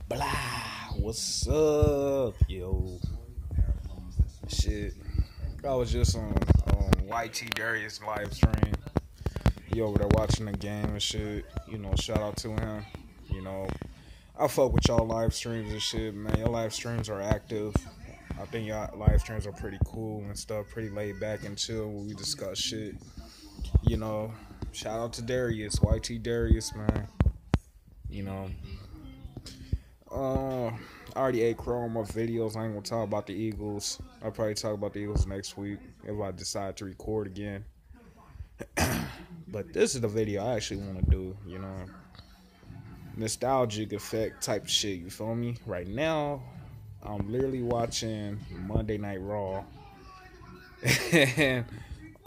Blah, what's up, yo? Shit, I was just on YT Darius live stream. He over there watching the game and shit. Shout out to him. You know, I fuck with y'all live streams and shit, man. Your live streams are active. I think y'all live streams are pretty cool and stuff, pretty laid back and chill when we discuss shit. You know, shout out to Darius, YT Darius, man. You know, I already ate crow on my videos. I ain't gonna talk about the Eagles. I'll probably talk about the Eagles next week if I decide to record again. But this is the video I actually want to do, nostalgic effect type shit, you feel me? Right now, I'm literally watching Monday Night Raw. And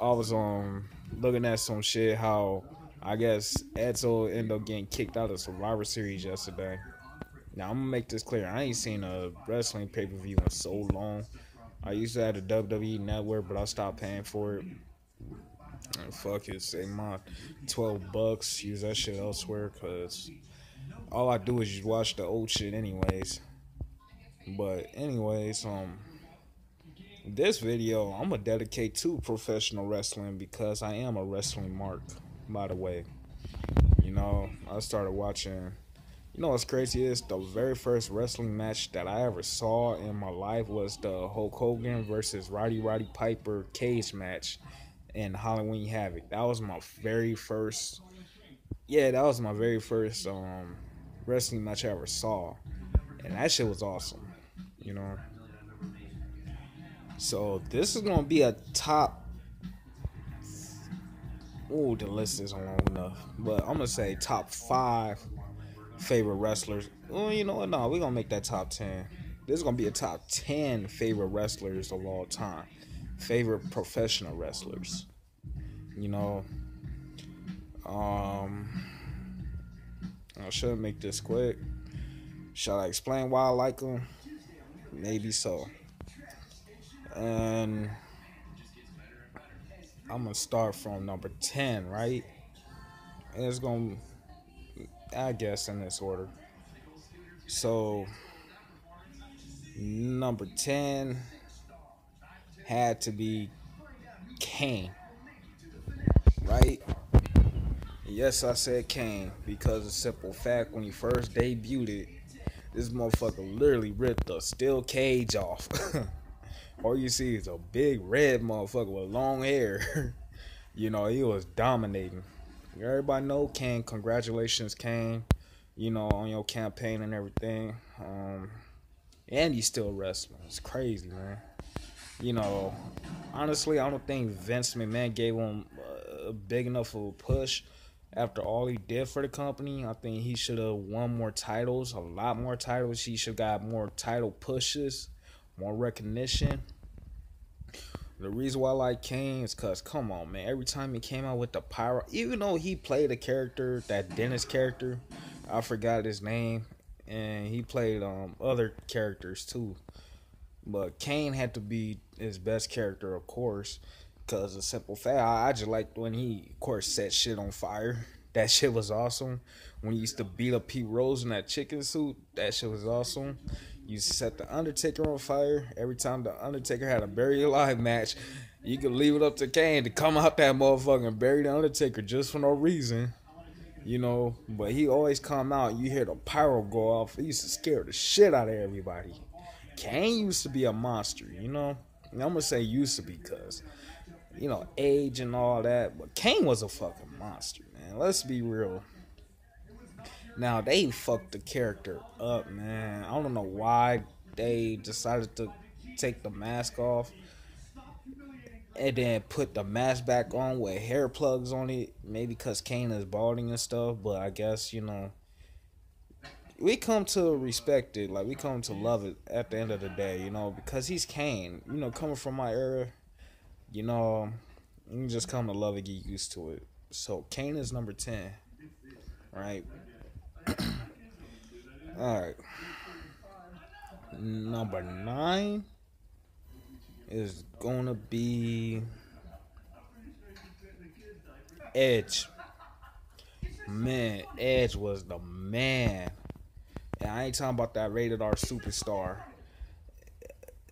I was looking at some shit how I guess Edzo ended up getting kicked out of Survivor Series yesterday. Now I'm gonna make this clear. I ain't seen a wrestling pay-per-view in so long. I used to have the WWE Network, but I stopped paying for it. And fuck it, save my $12. Use that shit elsewhere, cause all I do is just watch the old shit anyways. But anyways, this video I'm gonna dedicate to professional wrestling because I am a wrestling mark, by the way. I started watching. What's crazy is the very first wrestling match that I ever saw in my life was the Hulk Hogan versus Roddy Piper cage match in Halloween Havoc. That was my very first. Yeah, that was my very first wrestling match I ever saw, and that shit was awesome. So this is gonna be a top. Ooh, the list isn't long enough, but I'm gonna say top 5 favorite wrestlers. Well, you know what? No, we're gonna make that top 10. This is gonna be a top 10 favorite wrestlers of all time. Favorite professional wrestlers. I should make this quick. Shall I explain why I like them? Maybe so. And I'm gonna start from number 10, right? And it's gonna, I guess, in this order. So number 10 had to be Kane, right? Yes, I said Kane because the simple fact when he first debuted it, this motherfucker literally ripped the steel cage off. All you see is a big red motherfucker with long hair. He was dominating. Everybody know Kane. Congratulations, Kane. On your campaign and everything. And he's still wrestling. It's crazy, man. Honestly, I don't think Vince McMahon gave him a big enough of a push after all he did for the company. I think he should have won more titles, a lot more titles. He should have got more title pushes, more recognition. The reason why I like Kane is because, come on, man, every time he came out with the pyro, even though he played a character, that Dennis character, I forgot his name, and he played other characters too. But Kane had to be his best character, of course, because the simple fact, I just liked when he, of course, set shit on fire. That shit was awesome. When he used to beat up Pete Rose in that chicken suit, that shit was awesome. You set the Undertaker on fire. Every time the Undertaker had a buried alive match, you could leave it up to Kane to come out that motherfucker and bury the Undertaker just for no reason. But he always come out, you hear the pyro go off. He used to scare the shit out of everybody. Kane used to be a monster, And I'm going to say used to be because, age and all that. But Kane was a fucking monster, man. Let's be real. Now, they fucked the character up, man. I don't know why they decided to take the mask off and then put the mask back on with hair plugs on it. Maybe because Kane is balding and stuff, but I guess, we come to respect it. Like, we come to love it at the end of the day, because he's Kane. Coming from my era, you just come to love it, get used to it. So, Kane is number 10, right? Alright. Number 9 is gonna be Edge. Man, Edge was the man. And I ain't talking about that rated R superstar.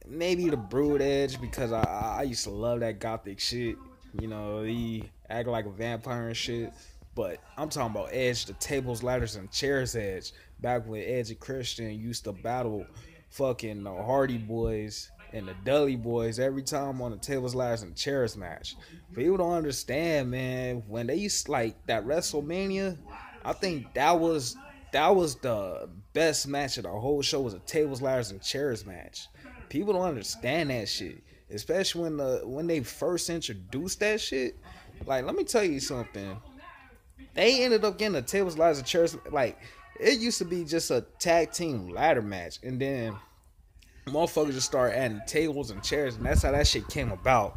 Maybe the Brood Edge, because I used to love that gothic shit. You know, he act like a vampire and shit. But I'm talking about Edge, the tables, ladders, and chairs Edge. Back when Edge and Christian used to battle fucking the Hardy Boys and the Dudley Boys every time on the tables, ladders, and chairs match. People don't understand, man. When they used to, like that WrestleMania, I think that was the best match of the whole show, was a tables, ladders, and chairs match. People don't understand that shit, especially when they first introduced that shit. Like, let me tell you something. They ended up getting the tables, ladders, and chairs. Like, it used to be just a tag team ladder match, and then motherfuckers just started adding tables and chairs, and that's how that shit came about.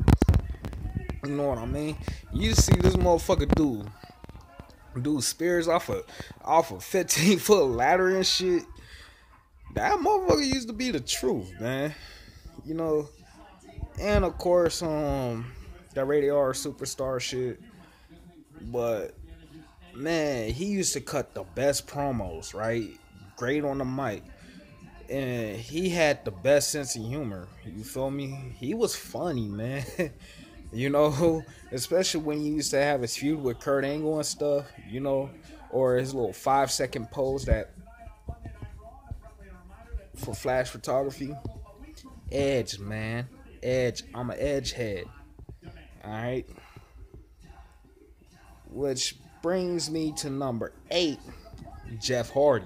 You know what I mean? You see this motherfucker do spears off a 15-foot ladder and shit. That motherfucker used to be the truth, man. You know, and of course, that rated R superstar shit. But man, he used to cut the best promos, right? Great on the mic. And he had the best sense of humor. You feel me? He was funny, man. You know, especially when he used to have his feud with Kurt Angle and stuff, you know, or his little 5-second pose that for flash photography. Edge, man. Edge. I'm an edge head. Alright. Which brings me to number 8, Jeff Hardy.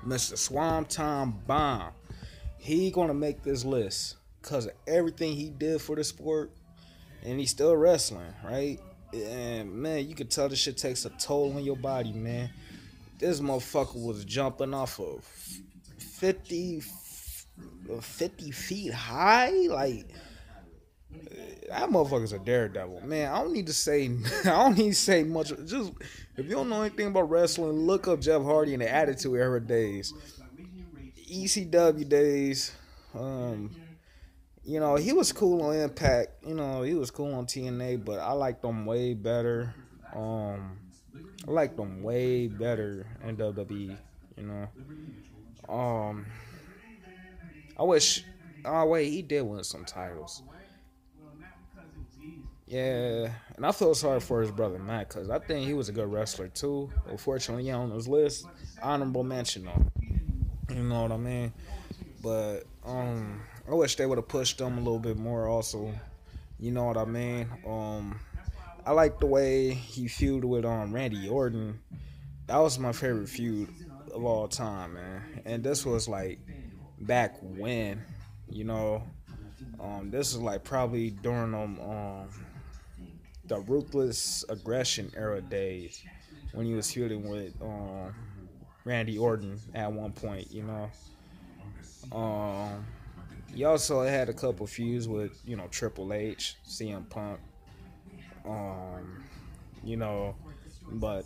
Mr. Swanton Bomb. He gonna make this list because of everything he did for the sport, and he's still wrestling, right? And man, you can tell this shit takes a toll on your body, man. This motherfucker was jumping off of 50 feet high. Like, that motherfucker's a daredevil, man. I don't need to say much. Just, if you don't know anything about wrestling, look up Jeff Hardy in the Attitude Era days, ECW days. You know, he was cool on Impact. You know, he was cool on TNA, but I liked him way better. I liked him way better in WWE. You know, I wish. Oh wait, he did win some titles. Yeah, and I feel sorry for his brother Matt, because I think he was a good wrestler too. Unfortunately, yeah, on his list, honorable mention though. You know what I mean? But I wish they would have pushed him a little bit more also. You know what I mean? I like the way he feuded with Randy Orton. That was my favorite feud of all time, man. And this was like back when, you know, this is like probably during the Ruthless Aggression era days when he was feuding with Randy Orton at one point, you know. He also had a couple feuds with, you know, Triple H, CM Punk, you know, but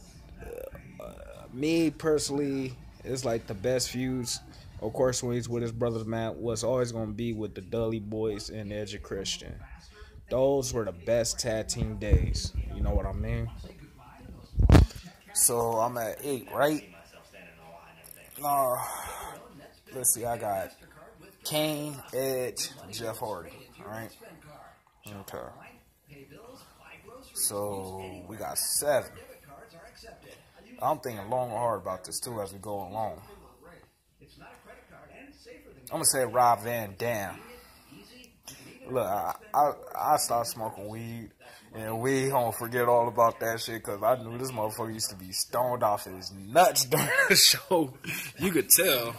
me personally, it's like the best feuds. Of course, when he's with his brothers, Matt, was always going to be with the Dudley Boys and Edge and Christian. Those were the best tag team days. You know what I mean? So I'm at 8, right? Let's see. I got Kane, Edge, Jeff Hardy. All right. Okay. So we got 7. I'm thinking long and hard about this too as we go along. I'm gonna say Rob Van Dam. Look, I stopped smoking weed, and we don't forget all about that shit, because I knew this motherfucker used to be stoned off his nuts during the show. You could tell.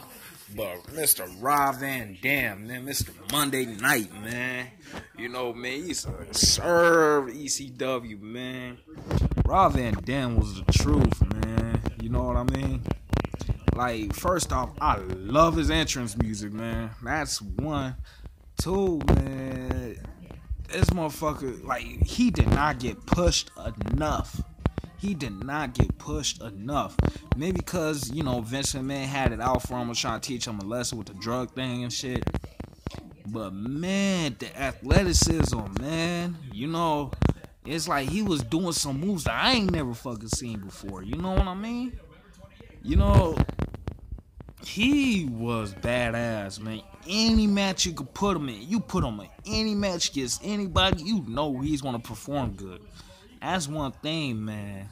But Mr. Rob Van Dam, man, Mr. Monday Night, man. You know, man, he used to serve ECW, man. Rob Van Dam was the truth, man. You know what I mean? Like, first off, I love his entrance music, man. That's 1. 2, man, this motherfucker, like, he did not get pushed enough. He did not get pushed enough. Maybe because, you know, Vince McMahon had it out for him, was trying to teach him a lesson with the drug thing and shit. But, man, the athleticism, man, you know, it's like he was doing some moves that I ain't never fucking seen before. You know what I mean? You know, he was badass, man. Any match you could put him in, you put him in any match against anybody, you know he's gonna perform good. That's one thing, man.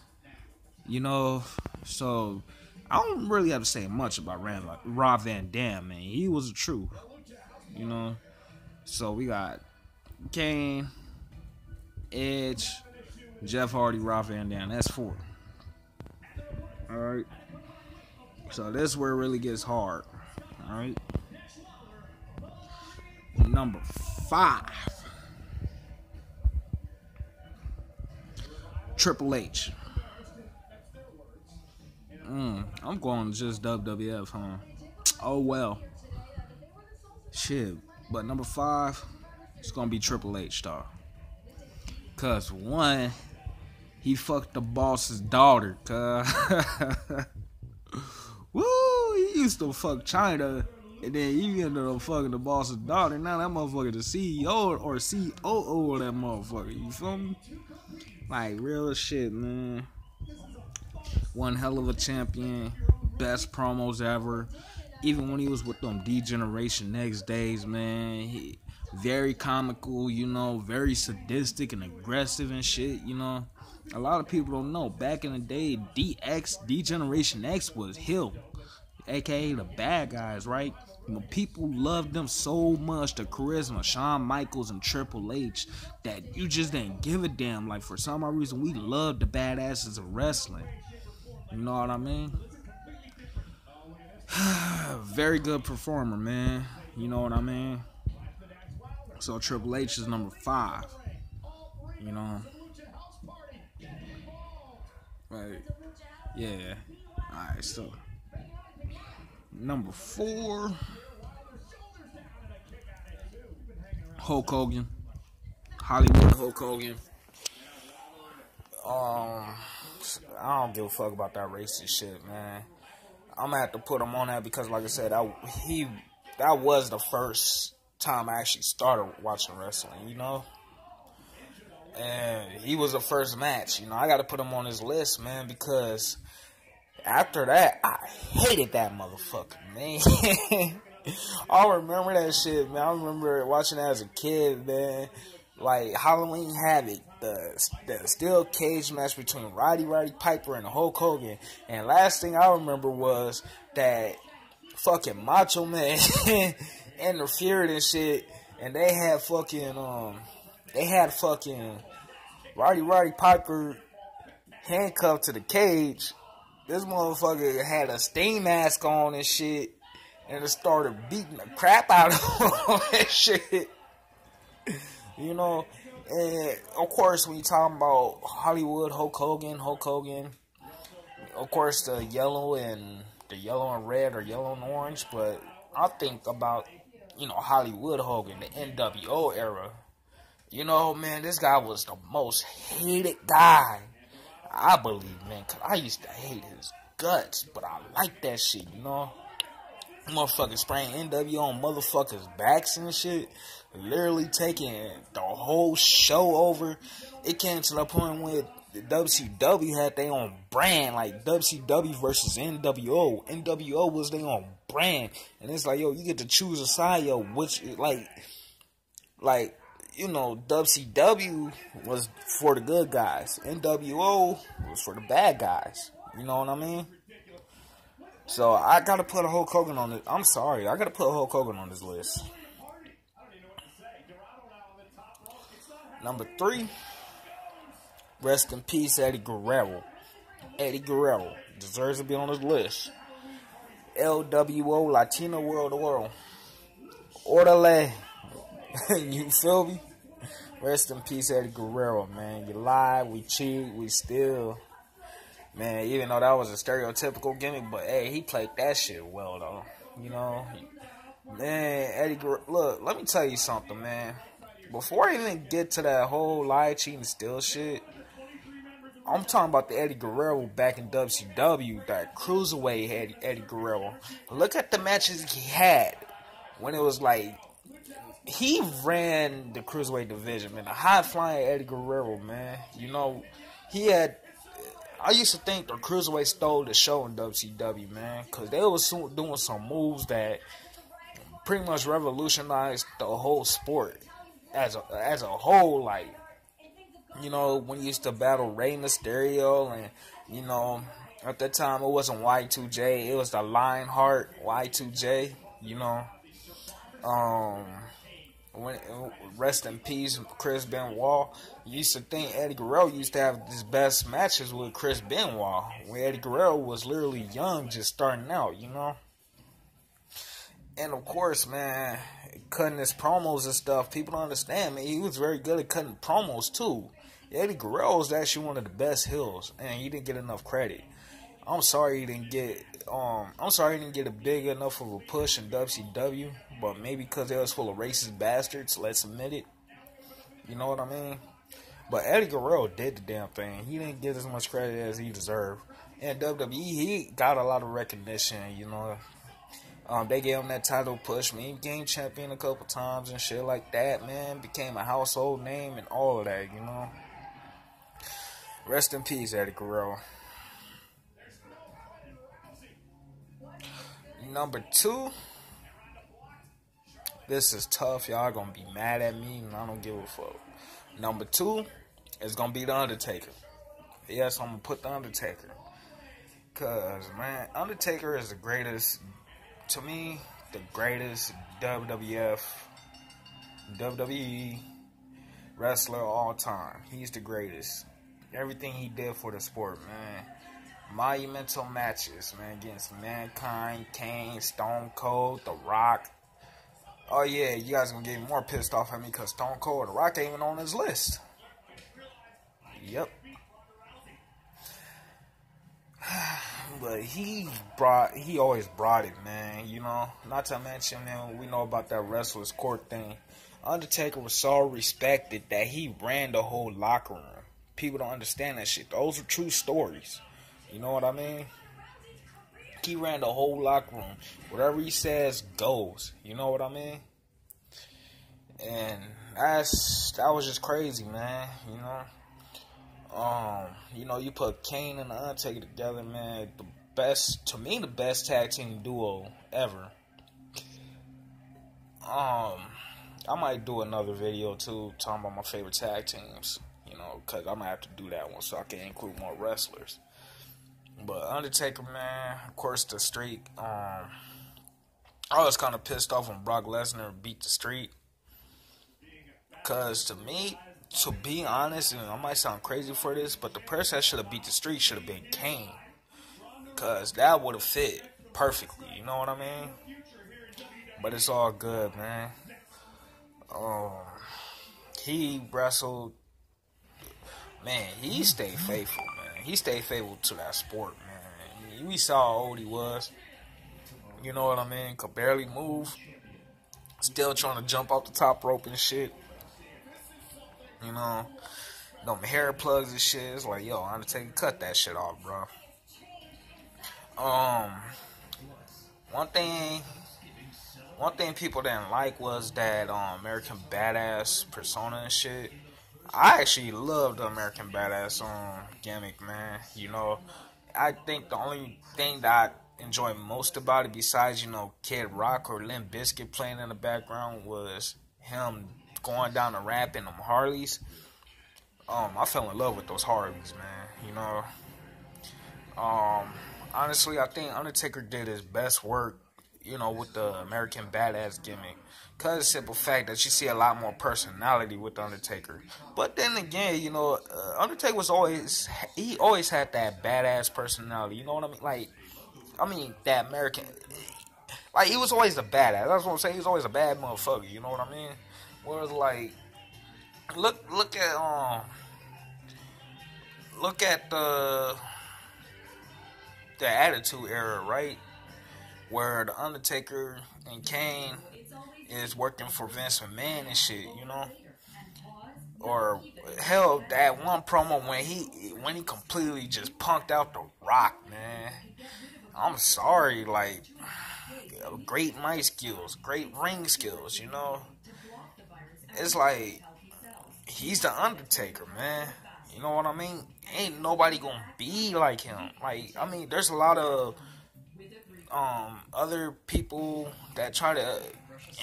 You know, so I don't really have to say much about Rob Van Dam, man. He was the truth, you know. So we got Kane, Edge, Jeff Hardy, Rob Van Dam. That's 4. All right. So this is where it really gets hard. All right. Number 5, Triple H. I'm going just WWF, huh? Oh well. Shit. But number 5, it's gonna be Triple H, dog. Cause 1, he fucked the boss's daughter. Woo! He used to fuck China, and then he ended up fucking the boss's daughter. Now that motherfucker the CEO or COO of that motherfucker. You feel me? Like real shit, man. One hell of a champion, best promos ever. Even when he was with them D-Generation X days, man, he very comical, you know, very sadistic and aggressive and shit, you know. A lot of people don't know. Back in the day, D-Generation X was Hill, aka the bad guys, right? But people loved them so much, the charisma, Shawn Michaels and Triple H, that you just didn't give a damn. Like, for some odd reason, we loved the badasses of wrestling. You know what I mean? Very good performer, man. You know what I mean? So Triple H is number 5. You know? Right. Yeah. Alright, so number 4, Hulk Hogan. Hollywood Hulk Hogan. I don't give a fuck about that racist shit, man. I'm gonna have to put him on that because, like I said, that was the first time I actually started watching wrestling, you know? And he was the first match, you know? I gotta put him on this list, man, because after that, I hated that motherfucker, man. I remember that shit, man. I remember watching that as a kid, man. Like Halloween Havoc, the steel cage match between Roddy Piper and Hulk Hogan. And last thing I remember was that fucking Macho Man interfered and shit. And they had fucking Roddy Piper handcuffed to the cage. This motherfucker had a Sting mask on and shit. And it started beating the crap out of him and shit. You know, and of course, when you talking about Hollywood, Hulk Hogan, of course, the yellow and red or yellow and orange, but I think about, you know, Hollywood Hogan, the NWO era. You know, man, this guy was the most hated guy, I believe, man, because I used to hate his guts, but I like that shit, you know. Motherfuckers spraying NWO on motherfuckers' backs and shit. Literally taking the whole show over. It came to the point where the WCW had their own brand, like WCW versus NWO. NWO was their own brand, and it's like, yo, you get to choose a side, yo, which like you know, WCW was for the good guys, NWO was for the bad guys. You know what I mean? So I gotta put a Hulk Hogan on it. I'm sorry, I gotta put Hulk Hogan on this list. Number 3, rest in peace, Eddie Guerrero. Eddie Guerrero deserves to be on this list. LWO, Latino World to World. Orderly. You feel me? Rest in peace, Eddie Guerrero, man. You lied, we cheat, we steal. Man, even though that was a stereotypical gimmick, but hey, he played that shit well, though. You know? Man, Eddie Guerrero, look, let me tell you something, man. Before I even get to that whole lie, cheating, steal shit, I'm talking about the Eddie Guerrero back in WCW, that cruiserweight Eddie Guerrero. Look at the matches he had when it was like, he ran the cruiserweight division, man. The high-flying Eddie Guerrero, man. You know, he had I used to think the Cruiserweight stole the show in WCW, man, because they was doing some moves that pretty much revolutionized the whole sport as a whole. Like, you know, when you used to battle Rey Mysterio, and, you know, at that time it wasn't Y2J, it was the Lionheart Y2J, you know. When, rest in peace, Chris Benoit. You used to think Eddie Guerrero used to have his best matches with Chris Benoit, when Eddie Guerrero was literally young, just starting out, you know. And of course, man, cutting his promos and stuff, people don't understand, man. He was very good at cutting promos too. Eddie Guerrero was actually one of the best heels, and he didn't get enough credit. I'm sorry he didn't get a big enough of a push in WCW, but maybe because they was full of racist bastards, let's admit it. You know what I mean? But Eddie Guerrero did the damn thing. He didn't get as much credit as he deserved. And WWE, he got a lot of recognition, you know. They gave him that title push. Man, he became champion a couple times and shit like that, man. Became a household name and all of that, you know. Rest in peace, Eddie Guerrero. Number 2. This is tough. Y'all gonna be mad at me, and I don't give a fuck. Number 2 is gonna be The Undertaker. Yes, I'm gonna put The Undertaker. Cause, man, Undertaker is the greatest, to me, the greatest WWF, WWE wrestler of all time. He's the greatest. Everything he did for the sport, man. Monumental matches, man, against Mankind, Kane, Stone Cold, The Rock. Oh yeah, you guys gonna get more pissed off at me because Stone Cold and The Rock ain't even on his list. Yep. But he always brought it, man, you know. Not to mention, man, we know about that Wrestlers Court thing. Undertaker was so respected that he ran the whole locker room. People don't understand that shit. Those are true stories. You know what I mean? He ran the whole locker room. Whatever he says goes. You know what I mean? And that was just crazy, man. You know, you put Kane and the Undertaker together, man. The best tag team duo ever. I might do another video too, talking about my favorite tag teams. You know, cause I might have to do that one so I can include more wrestlers. But Undertaker, man, of course, the streak. I was kind of pissed off when Brock Lesnar beat the streak. Cause to me, to be honest, and I might sound crazy for this, but the person that should have beat the streak should have been Kane. Cause that would have fit perfectly. You know what I mean? But it's all good, man. He wrestled. Man, he stayed faithful, man. He stayed faithful to that sport, man. We saw how old he was. You know what I mean? Could barely move. Still trying to jump off the top rope and shit. You know? Them hair plugs and shit. It's like, yo, Undertaker, cut that shit off, bro. One thing people didn't like was that American Badass persona and shit. I actually love the American Badass gimmick, man. You know, I think the only thing that I enjoy most about it, besides, you know, Kid Rock or Limp Bizkit playing in the background, was him going down the ramp in them Harleys. I fell in love with those Harleys, man. You know, honestly, I think Undertaker did his best work, you know, with the American Badass gimmick. Because of the simple fact that you see a lot more personality with the Undertaker. But then again, you know, Undertaker always had that badass personality. You know what I mean? That American, like, he was always a badass. That's what I'm saying. He was always a bad motherfucker. You know what I mean? Whereas, like, look at the Attitude Era, right? Where the Undertaker and Kane is working for Vince McMahon and shit, you know? Or hell, that one promo when he completely just punked out The Rock, man. I'm sorry, like, great mic skills, great ring skills, you know? It's like, he's the Undertaker, man. You know what I mean? Ain't nobody gonna be like him. Like, I mean, there's a lot of other people that try to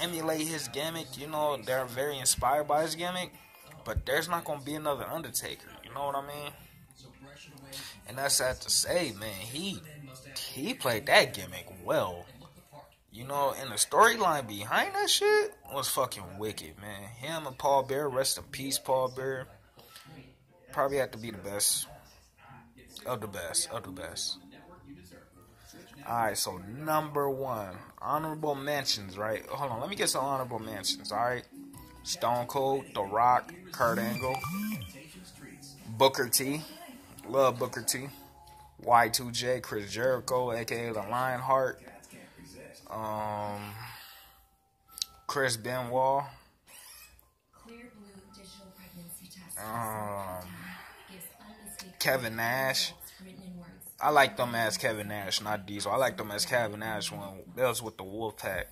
emulate his gimmick. You know, they're very inspired by his gimmick, but there's not gonna be another Undertaker. You know what I mean? And that's sad to say, man. He played that gimmick well. You know, and the storyline behind that shit was fucking wicked, man. Him and Paul Bearer, rest in peace, Paul Bearer. Probably had to be the best of the best of the best. Alright, so number one, honorable mentions, right? Hold on, let me get some honorable mentions, alright? Stone Cold, The Rock, Kurt Angle, Booker T, love Booker T, Y2J, Chris Jericho, aka the Lionheart, Chris Benoit, Kevin Nash. I like them as Kevin Nash, not Diesel. I like them as Kevin Nash when that was with the Wolfpack.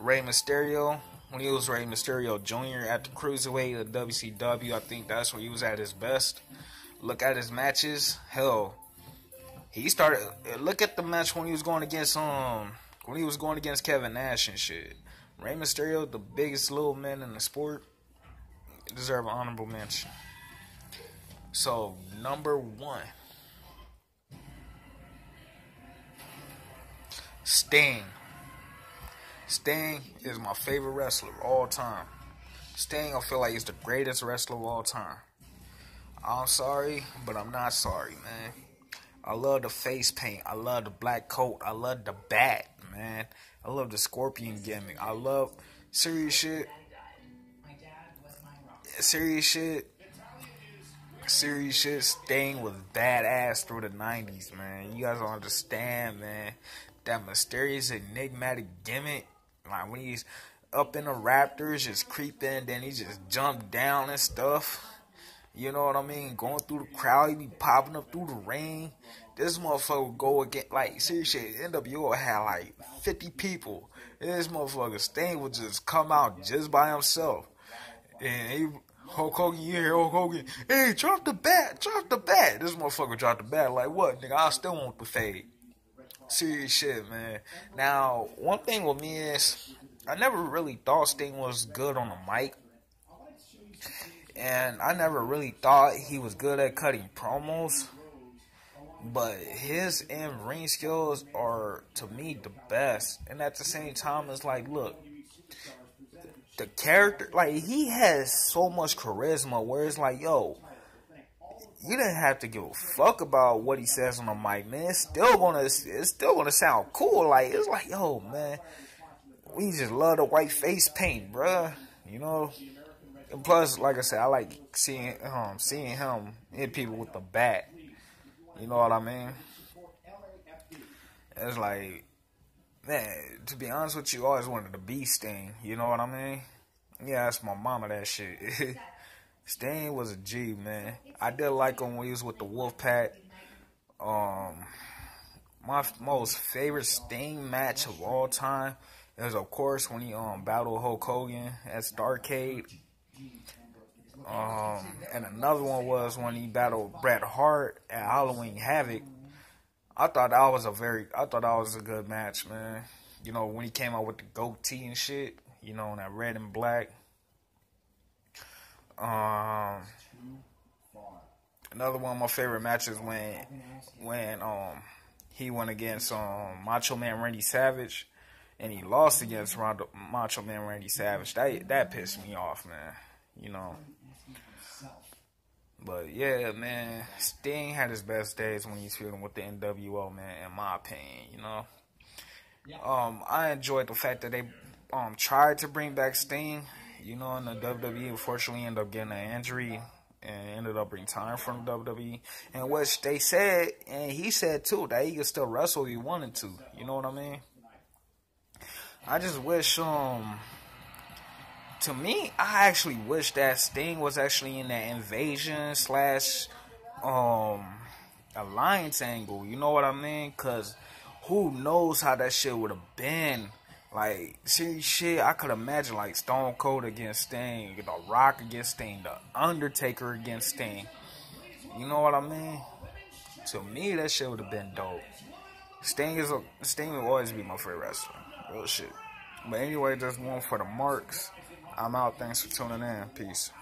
Rey Mysterio, when he was Rey Mysterio Jr. at the Cruiserweight of WCW, I think that's where he was at his best. Look at his matches. Hell, he started. Look at the match when he was going against Kevin Nash and shit. Rey Mysterio, the biggest little man in the sport, deserve an honorable mention. So number one, Sting. Sting is my favorite wrestler of all time. Sting, I feel like he's the greatest wrestler of all time. I'm sorry, but I'm not sorry, man. I love the face paint. I love the black coat. I love the bat, man. I love the scorpion gimmick. I love serious shit. Serious shit. Sting was badass through the 90s, man. You guys don't understand, man. That mysterious, enigmatic gimmick. Like when he's up in the Raptors, just creeping, then he just jumped down and stuff. You know what I mean? Going through the crowd, he be popping up through the ring. This motherfucker would go again, like, seriously, NWO had like 50 people. And this motherfucker, Sting would just come out just by himself. And Hulk Hogan, you hear Hulk Hogan, hey, drop the bat. This motherfucker dropped the bat, like, what, nigga, I still want the fade. Serious shit, man. Now, one thing with me is, I never really thought Sting was good on the mic. And I never really thought he was good at cutting promos. But his in-ring skills are, to me, the best. And at the same time, it's like, look, the character, like, he has so much charisma where it's like, yo, you didn't have to give a fuck about what he says on the mic, man. It's still gonna sound cool. Like, it's like, yo, man, we just love the white face paint, bruh. You know. And plus, like I said, I like seeing him hit people with the bat. You know what I mean? It's like, man, to be honest with you, I always wanted to be Sting. You know what I mean? Yeah, that's my mama, that shit. Sting was a G, man. I did like him when he was with the Wolfpack. My most favorite Sting match of all time is, of course, when he battled Hulk Hogan at Starrcade. And another one was when he battled Bret Hart at Halloween Havoc. I thought that was a good match, man. You know, when he came out with the goatee and shit, you know, that red and black. Another one of my favorite matches when he went against Macho Man Randy Savage, and he lost against Macho Man Randy Savage. That pissed me off, man. You know. But yeah, man, Sting had his best days when he's feuding with the NWO, man, in my opinion, you know. I enjoyed the fact that they tried to bring back Sting, you know, in the WWE. Unfortunately, ended up getting an injury and ended up retiring from the WWE. And which they said, and he said too, that he could still wrestle if he wanted to. You know what I mean? I just wish, to me, I actually wish that Sting was actually in that invasion / alliance angle. You know what I mean? Because who knows how that shit would have been Like, see, shit, I could imagine, like, Stone Cold against Sting, The Rock against Sting, The Undertaker against Sting. You know what I mean? To me, that shit would have been dope. Sting will always be my favorite wrestler. Real shit. But anyway, just one for the marks. I'm out. Thanks for tuning in. Peace.